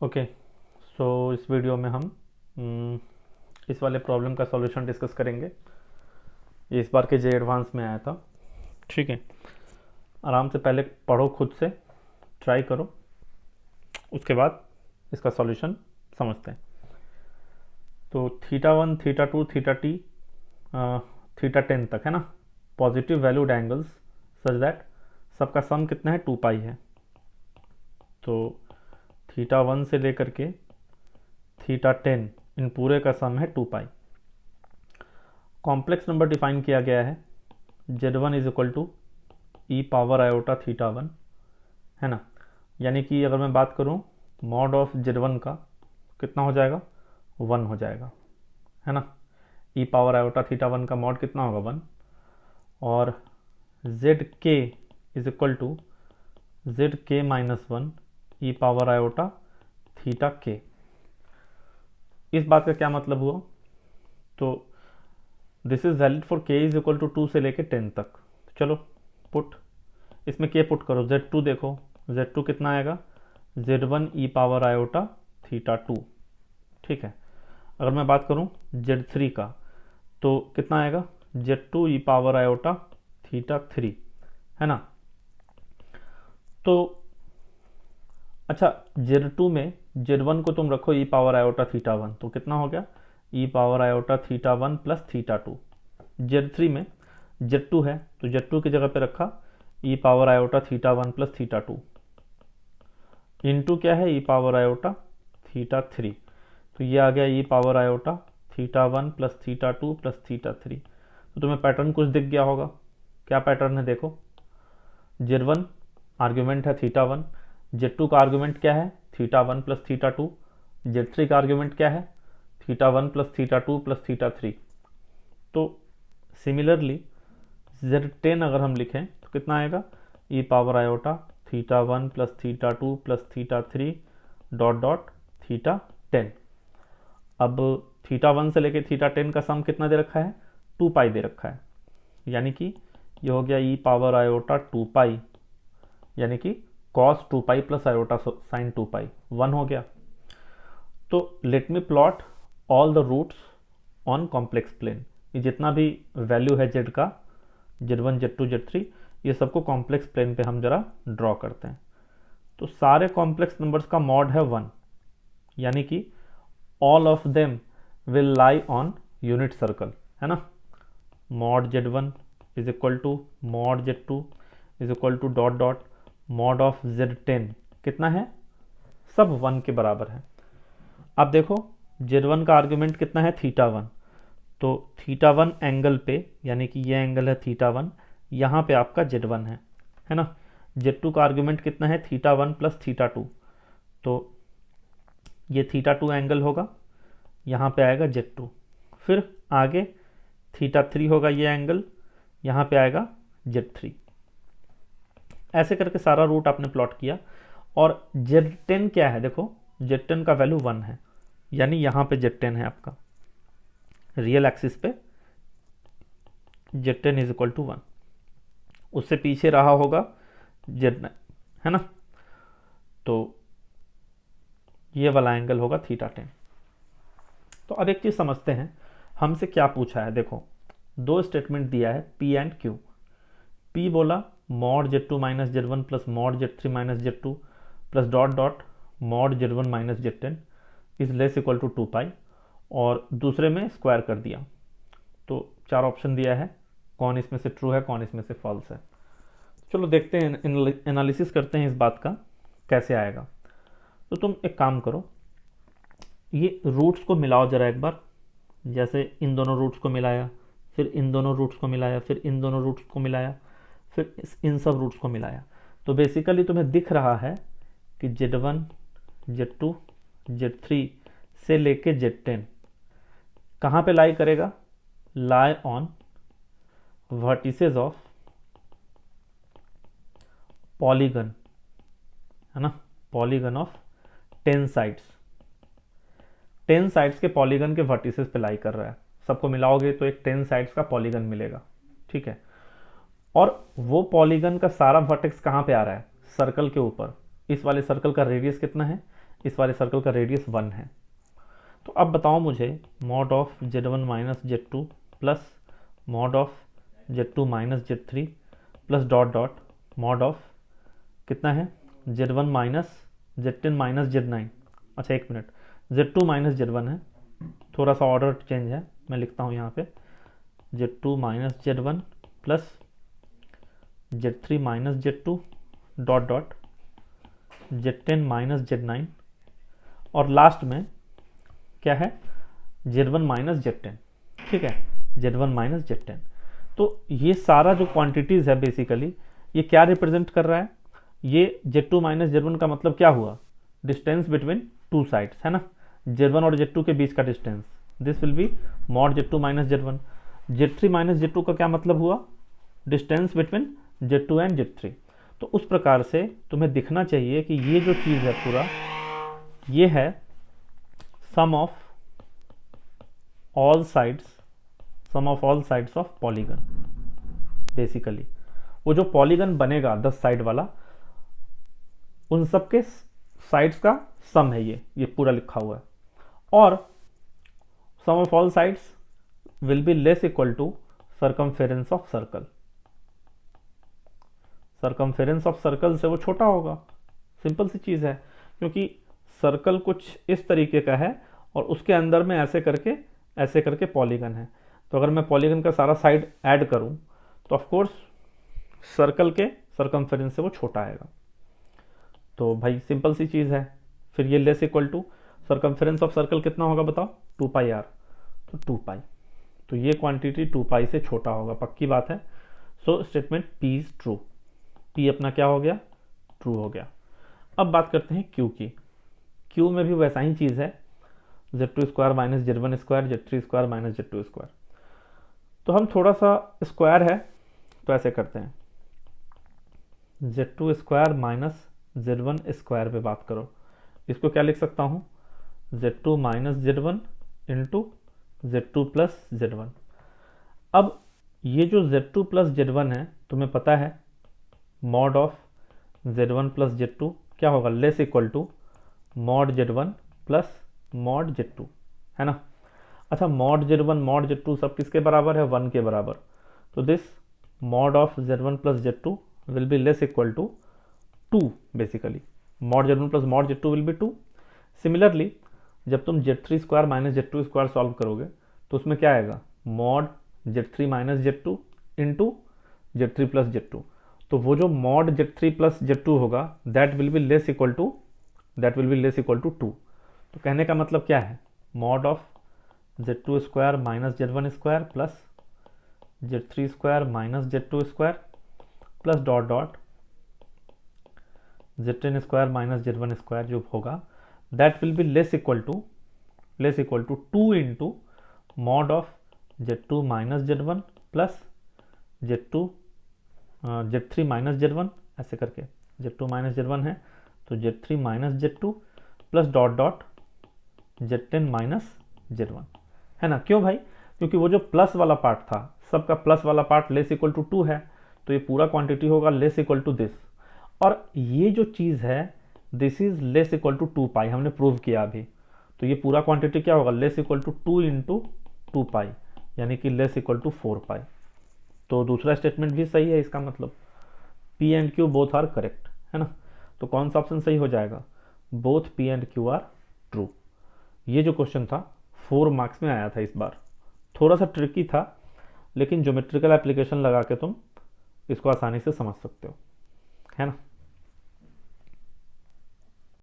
Okay, सो इस video में हम इस वाले प्रॉब्लम का सॉल्यूशन डिस्कस करेंगे। ये इस बार के जे एडवांस में आया था। ठीक है, आराम से पहले पढ़ो, खुद से ट्राई करो, उसके बाद इसका सॉल्यूशन समझते हैं। तो थीटा 1, थीटा 2, थीटा थीटा 10 तक है ना, positive valued angles such that सबका सम कितना है, 2 पाई है। तो थीटा 1 से लेकर के थीटा 10 इन पूरे का सम है 2 पाई। कॉम्प्लेक्स नंबर डिफाइन किया गया है, Z1 is equal to e power iota theta 1 है ना। यानी कि अगर मैं बात करूं मॉड ऑफ Z1 का कितना हो जाएगा, 1 हो जाएगा, है ना। ई पावर आयोटा थीटा 1 का मॉड कितना होगा, 1। और ZK is equal to ZK minus 1 e power iota theta के। इस बात का क्या मतलब हुआ, तो this is valid for k is equal to 2 से लेके 10 तक। चलो पुट, इसमें k पुट करो, Z2 देखो, Z2 कितना आएगा, Z1 ई पावर आयोटा थीटा 2। ठीक है, अगर मैं बात करूं Z3 का तो कितना आएगा, Z2 ई पावर आयोटा थीटा 3, है ना। तो अच्छा, Z2 में Z1 को तुम रखो ई पावर आयोटा थीटा 1, तो कितना हो गया, e power iota theta 1 plus theta 2। Z3 में Z2 है तो Z2 की जगह पे रखा e power iota theta 1 plus theta 2, into क्या है, ई पावर आयोटा थीटा 3। तो ये आ गया e power iota theta 1 plus theta 2 plus theta 3। तो तुम्हें पैटर्न कुछ दिख गया होगा। क्या पैटर्न है देखो, Z1 आर्ग्यूमेंट है थीटा 1, Z2 का आर्ग्यूमेंट क्या है, थीटा 1 प्लस थीटा 2, Z3 का आर्ग्यूमेंट क्या है, theta 1 plus theta 2 plus theta 3। तो सिमिलरली Z10 अगर हम लिखें तो कितना आएगा, e power iota theta 1 plus theta 2 plus theta 3 dot dot theta 10। अब थीटा 1 से लेके थीटा 10 का सम कितना दे रखा है, 2 पाई दे रखा है। यानी कि ये हो गया ई पावर आयोटा 2 पाई, यानी कि cos 2 pi plus iota sine 2 pi, 1 हो गया। तो let me plot all the roots on complex plane. ये जितना भी वैल्यू है जेड का, Z1 Z2 Z3, ये सबको कॉम्प्लेक्स प्लेन पे हम जरा ड्रॉ करते हैं। तो सारे कॉम्प्लेक्स नंबर्स का मॉड है 1, यानी कि all of them will lie on unit circle, है ना। Mod Z1 is equal to mod Z2 is equal to dot dot mod of Z10 कितना है, सब 1 के बराबर है। अब देखो Z1 का आर्ग्यूमेंट कितना है, थीटा 1, तो थीटा 1 एंगल पे, यानी कि ये एंगल है थीटा 1, यहाँ पे आपका Z1 है ना। Z2 का आर्ग्यूमेंट कितना है, थीटा 1 प्लस थीटा 2, तो ये थीटा 2 एंगल होगा, यहाँ पे आएगा Z2। फिर आगे थीटा 3 होगा ये एंगल, यहाँ पे आएगा Z3। ऐसे करके सारा रूट आपने प्लॉट किया। और Z10 क्या है, देखो Z10 का वैल्यू 1 है, यानी यहाँ पे Z10 है आपका, रियल एक्सिस पे Z10 इज इक्वल टू 1। उससे पीछे रहा होगा Z9, है ना। तो ये वाला एंगल होगा थीटा 10। तो अब एक चीज समझते हैं, हमसे क्या पूछा है। देखो दो स्टेटमेंट दिया है P एंड Q। P बोला mod Z2 minus Z1 plus mod Z3 minus Z2 plus dot dot mod Z1 minus Z10 is less equal to 2 pi, और दूसरे में स्क्वायर कर दिया। तो 4 ऑप्शन दिया है, कौन इसमें से ट्रू है, कौन इसमें से फॉल्स है। चलो देखते हैं, एनालिसिस करते हैं इस बात का कैसे आएगा। तो तुम एक काम करो, ये रूट्स को मिलाओ जरा एक बार। जैसे इन दोनों रूट्स को मिलाया, फिर इन दोनों रूट्स को मिलाया, फिर इन दोनों रूट्स को मिलाया, फिर इन सब रूट्स को मिलाया। तो बेसिकली तुम्हें दिख रहा है कि Z1 Z2 Z3 से लेके Z10 कहाँ पे लाई करेगा, lie on vertices of polygon, है ना, पॉलीगन ऑफ 10 साइड्स। 10 साइड्स के पॉलीगन के वर्टिसेस पे लाई कर रहा है। सबको मिलाओगे तो एक 10 साइड्स का पॉलीगन मिलेगा, ठीक है। और वो पॉलीगन का सारा वर्टेक्स कहाँ पे आ रहा है, सर्कल के ऊपर। इस वाले सर्कल का रेडियस कितना है, इस वाले सर्कल का रेडियस 1 है। तो अब बताओ मुझे mod of Z1 minus Z2 plus mod of Z2 minus Z3 plus dot dot mod of कितना है Z1 minus Z10 minus Z9। अच्छा एक मिनट, Z2 माइनस Z1 है, थोड़ा सा ऑर्डर चेंज है, मैं लिखता हूँ यहाँ पे Z2 minus Z1 plus Z3 minus Z2 dot dot Z10 minus Z9 और लास्ट में क्या है Z1 माइनस Z10। ठीक है, Z1 माइनस Z10। तो ये सारा जो क्वांटिटीज़ है बेसिकली ये क्या रिप्रेजेंट कर रहा है, ये Z2 माइनस Z1 का मतलब क्या हुआ, डिस्टेंस बिटवीन टू साइड्स है ना, Z1 और Z2 के बीच का distance, this will be mod Z2 minus Z1। Z3 minus Z2 का क्या मतलब हुआ, distance between Z2 and Z3। तो उस प्रकार से तुम्हें दिखना चाहिए कि ये जो चीज़ है पूरा ये है sum of all sides of polygon. Basically वो जो पॉलीगन बनेगा 10 साइड वाला उन सब के साइड्स का सम है ये पूरा लिखा हुआ है। और sum of all sides will be less equal to circumference of circle. Circumference of circle से वो छोटा होगा, सिंपल सी चीज़ है, क्योंकि सर्कल कुछ इस तरीके का है और उसके अंदर में ऐसे करके पॉलीगन है। तो अगर मैं पॉलीगन का सारा साइड ऐड करूं तो ऑफ कोर्स सर्कल के सर्कमफेरेंस से वो छोटा आएगा। तो भाई सिंपल सी चीज़ है। फिर ये less equal to circumference of circle कितना होगा बताओ, 2πr, तो 2π, तो ये क्वांटिटी 2π से छोटा होगा, पक्की बात है। So statement P is true, P अपना क्या हो गया, ट्रू हो गया। अब बात करते हैं Q की। Q में भी वैसा ही चीज़ है, Z2 square minus Z1 square Z3 square minus Z2 square. तो हम थोड़ा सा स्क्वायर है तो ऐसे करते हैं, Z2 square minus Z1 square पे बात करो, इसको क्या लिख सकता हूँ, Z2 minus Z1 into Z2 plus Z1। अब ये जो Z2 प्लस Z1 है तुम्हें पता है mod of Z1 plus Z2 क्या होगा, less equal to mod Z1 plus mod Z2 है ना। अच्छा मॉड Z1 मॉड Z2 सब किसके बराबर है, 1 के बराबर। तो this mod of Z1 plus Z2 will be less equal to 2 basically, mod Z1 plus mod Z2 will be 2। Similarly जब तुम Z3 square minus Z2 square solve करोगे तो उसमें क्या आएगा, mod Z3 minus Z2 into Z3 plus Z2। तो वो जो मॉड Z3 प्लस Z2 होगा that will be less equal to 2। तो कहने का मतलब क्या है, mod of Z2 square minus Z1 square plus Z3 square minus Z2 square plus dot dot Z10 square minus Z1 square जो होगा that will be less equal to 2 into mod of Z2 minus Z1 plus Z3 minus Z1, ऐसे करके Z2 minus Z1 है तो Z3 minus Z2 plus dot dot Z10 minus Z1 है ना। क्यों भाई, क्योंकि वो जो प्लस वाला पार्ट था सबका प्लस वाला पार्ट लेस इक्वल टू 2 है, तो ये पूरा क्वांटिटी होगा लेस इक्वल टू दिस। और ये जो चीज़ है this is less equal to 2π, हमने प्रूव किया अभी। तो ये पूरा क्वांटिटी क्या होगा, लेस इक्वल टू 2 इंटू 2π, यानी कि लेस इक्वल टू 4π। तो दूसरा स्टेटमेंट भी सही है, इसका मतलब P and Q both are correct है ना। तो कौन सा ऑप्शन सही हो जाएगा, both P and Q are true. ये जो क्वेश्चन था 4 मार्क्स में आया था इस बार, थोड़ा सा ट्रिकी था लेकिन ज्योमेट्रिकल एप्लीकेशन लगा के तुम इसको आसानी से समझ सकते हो, है ना।